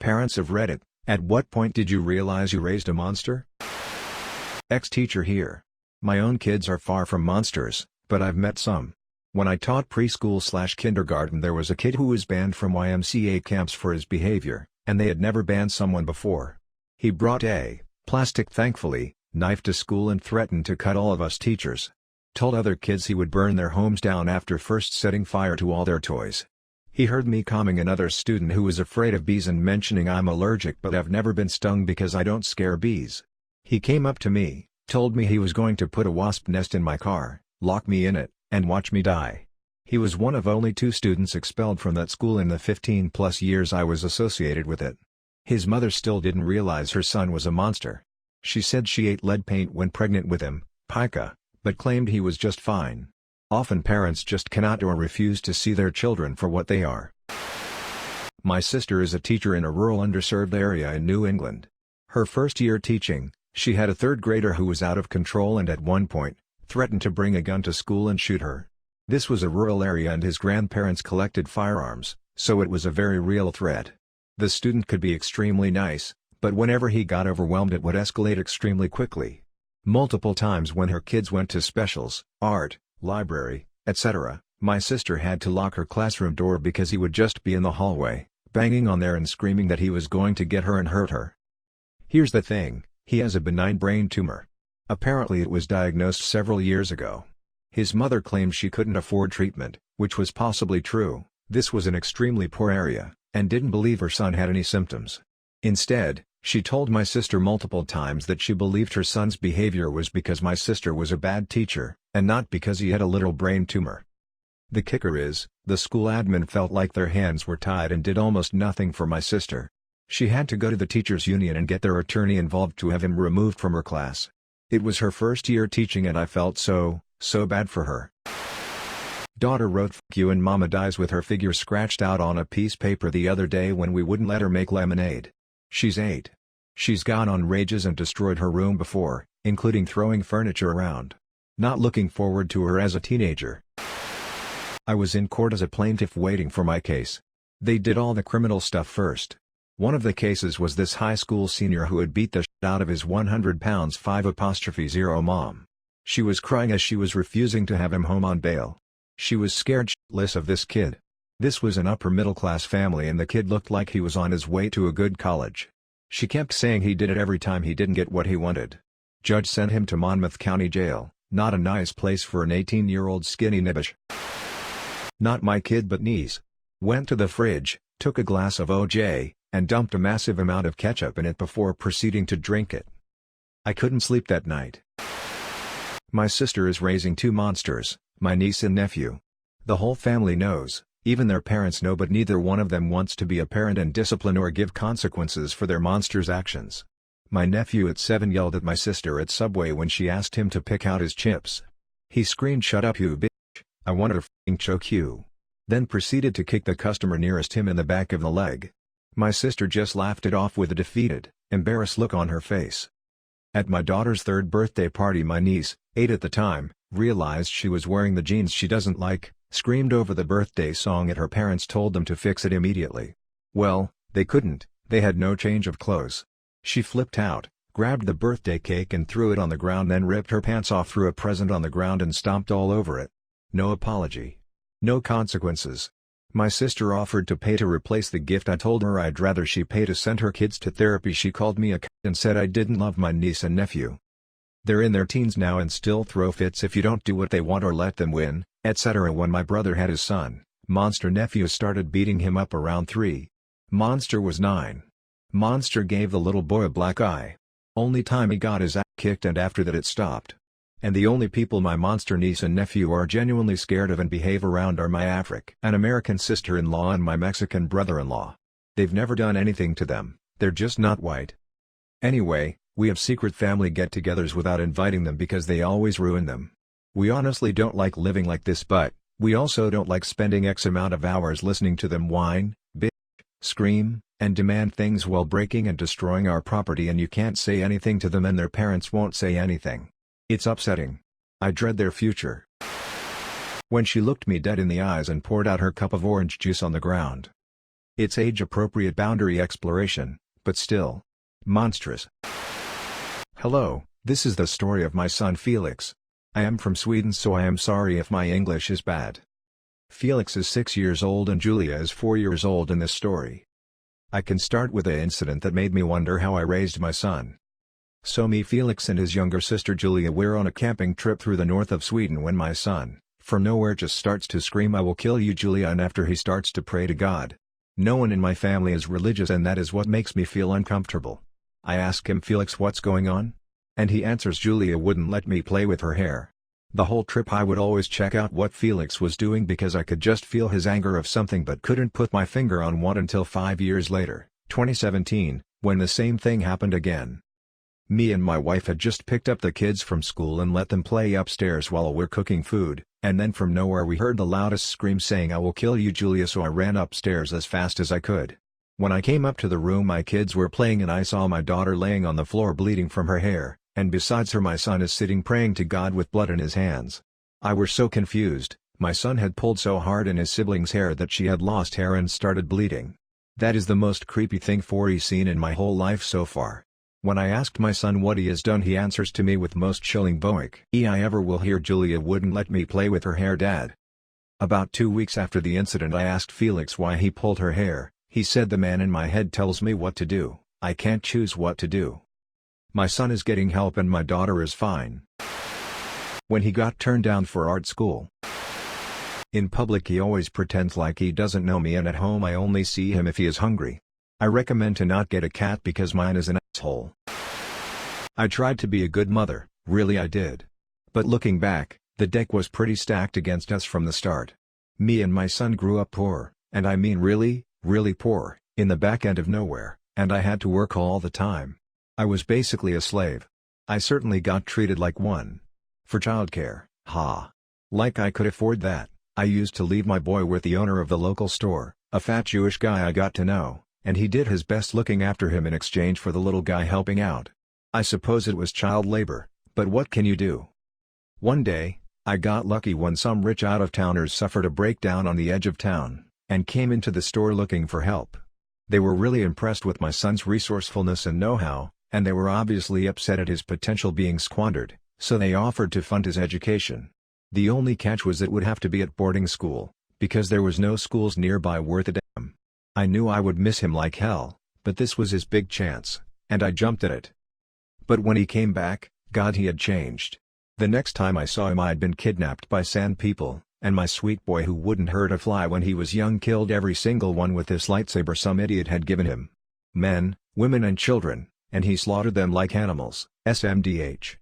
Parents have read it. At what point did you realize you raised a monster? Ex-teacher here. My own kids are far from monsters, but I've met some. When I taught preschool/kindergarten, there was a kid who was banned from YMCA camps for his behavior, and they had never banned someone before. He brought a plastic, thankfully, knife to school and threatened to cut all of us teachers. Told other kids he would burn their homes down after first setting fire to all their toys. He heard me calming another student who was afraid of bees and mentioning I'm allergic but I've never been stung because I don't scare bees. He came up to me, told me he was going to put a wasp nest in my car, lock me in it, and watch me die. He was one of only 2 students expelled from that school in the 15+ years I was associated with it. His mother still didn't realize her son was a monster. She said she ate lead paint when pregnant with him, pica, but claimed he was just fine. Often parents just cannot or refuse to see their children for what they are. My sister is a teacher in a rural underserved area in New England. Her first year teaching, she had a 3rd grader who was out of control and at one point, threatened to bring a gun to school and shoot her. This was a rural area and his grandparents collected firearms, so it was a very real threat. The student could be extremely nice, but whenever he got overwhelmed it would escalate extremely quickly. Multiple times when her kids went to specials, art, library, etc., my sister had to lock her classroom door because he would just be in the hallway, banging on there and screaming that he was going to get her and hurt her. Here's the thing, he has a benign brain tumor. Apparently it was diagnosed several years ago. His mother claimed she couldn't afford treatment, which was possibly true. This was an extremely poor area, and didn't believe her son had any symptoms. Instead, she told my sister multiple times that she believed her son's behavior was because my sister was a bad teacher, and not because he had a literal brain tumor. The kicker is, the school admin felt like their hands were tied and did almost nothing for my sister. She had to go to the teachers' union and get their attorney involved to have him removed from her class. It was her first year teaching and I felt so bad for her. Daughter wrote "F you" and mama dies with her figure scratched out on a piece of paper the other day when we wouldn't let her make lemonade. She's 8. She's gone on rages and destroyed her room before, including throwing furniture around. Not looking forward to her as a teenager. I was in court as a plaintiff waiting for my case. They did all the criminal stuff first. One of the cases was this high school senior who had beat the shit out of his 100 pounds 5'0" mom. She was crying as she was refusing to have him home on bail. She was scared shitless of this kid. This was an upper middle class family and the kid looked like he was on his way to a good college. She kept saying he did it every time he didn't get what he wanted. Judge sent him to Monmouth County Jail, not a nice place for an 18-year-old skinny nibbish. Not my kid but niece. Went to the fridge, took a glass of OJ, and dumped a massive amount of ketchup in it before proceeding to drink it. I couldn't sleep that night. My sister is raising 2 monsters, my niece and nephew. The whole family knows, even their parents know, but neither one of them wants to be a parent and discipline or give consequences for their monsters' actions. My nephew at 7 yelled at my sister at Subway when she asked him to pick out his chips. He screamed, "Shut up you bitch, I want to f***ing choke you." Then proceeded to kick the customer nearest him in the back of the leg. My sister just laughed it off with a defeated, embarrassed look on her face. At my daughter's 3rd birthday party, my niece, 8 at the time, realized she was wearing the jeans she doesn't like, screamed over the birthday song and her parents told them to fix it immediately. Well, they couldn't, they had no change of clothes. She flipped out, grabbed the birthday cake and threw it on the ground, then ripped her pants off, threw a present on the ground and stomped all over it. No apology. No consequences. My sister offered to pay to replace the gift. I told her I'd rather she pay to send her kids to therapy. She called me a c*** and said I didn't love my niece and nephew. They're in their teens now and still throw fits if you don't do what they want or let them win, etc. When my brother had his son, Monster nephew started beating him up around 3. Monster was 9. Monster gave the little boy a black eye. Only time he got his ass kicked, and after that it stopped. And the only people my monster niece and nephew are genuinely scared of and behave around are my African-American sister-in-law and my Mexican brother-in-law. They've never done anything to them, they're just not white. Anyway, we have secret family get-togethers without inviting them because they always ruin them. We honestly don't like living like this, but we also don't like spending X amount of hours listening to them whine, bitch, scream, and demand things while breaking and destroying our property, and you can't say anything to them and their parents won't say anything. It's upsetting. I dread their future. When she looked me dead in the eyes and poured out her cup of orange juice on the ground. It's age-appropriate boundary exploration, but still monstrous. Hello, this is the story of my son Felix. I am from Sweden, so I am sorry if my English is bad. Felix is 6 years old and Julia is 4 years old in this story. I can start with an incident that made me wonder how I raised my son. So me, Felix and his younger sister Julia were on a camping trip through the north of Sweden when my son, from nowhere, just starts to scream, "I will kill you, Julia," and after he starts to pray to God. No one in my family is religious, and that is what makes me feel uncomfortable. I ask him, "Felix, what's going on?" And he answers, "Julia wouldn't let me play with her hair." The whole trip I would always check out what Felix was doing because I could just feel his anger of something but couldn't put my finger on what until 5 years later, 2017, when the same thing happened again. Me and my wife had just picked up the kids from school and let them play upstairs while we're cooking food, and then from nowhere we heard the loudest scream saying, "I will kill you, Julia," so I ran upstairs as fast as I could. When I came up to the room my kids were playing and I saw my daughter laying on the floor bleeding from her hair, and besides her my son is sitting praying to God with blood in his hands. I was so confused. My son had pulled so hard in his sibling's hair that she had lost hair and started bleeding. That is the most creepy thing he's seen in my whole life so far. When I asked my son what he has done, he answers to me with most chilling "Boik, I ever will hear Julia wouldn't let me play with her hair, Dad." About 2 weeks after the incident I asked Felix why he pulled her hair. He said, "The man in my head tells me what to do, I can't choose what to do." My son is getting help and my daughter is fine. When he got turned down for art school. In public he always pretends like he doesn't know me, and at home I only see him if he is hungry. I recommend to not get a cat because mine is an asshole. I tried to be a good mother, really I did. But looking back, the deck was pretty stacked against us from the start. Me and my son grew up poor, and I mean really, really poor, in the back end of nowhere, and I had to work all the time. I was basically a slave. I certainly got treated like one. For childcare, like I could afford that. I used to leave my boy with the owner of the local store, a fat Jewish guy I got to know, and he did his best looking after him in exchange for the little guy helping out. I suppose it was child labor, but what can you do? One day, I got lucky when some rich out-of-towners suffered a breakdown on the edge of town, and came into the store looking for help. They were really impressed with my son's resourcefulness and know-how, and they were obviously upset at his potential being squandered, so they offered to fund his education. The only catch was it would have to be at boarding school, because there was no schools nearby worth a damn. I knew I would miss him like hell, but this was his big chance, and I jumped at it. But when he came back, God, he had changed. The next time I saw him I'd been kidnapped by sand people, and my sweet boy who wouldn't hurt a fly when he was young killed every single one with this lightsaber some idiot had given him. Men, women and children, and he slaughtered them like animals, SMDH.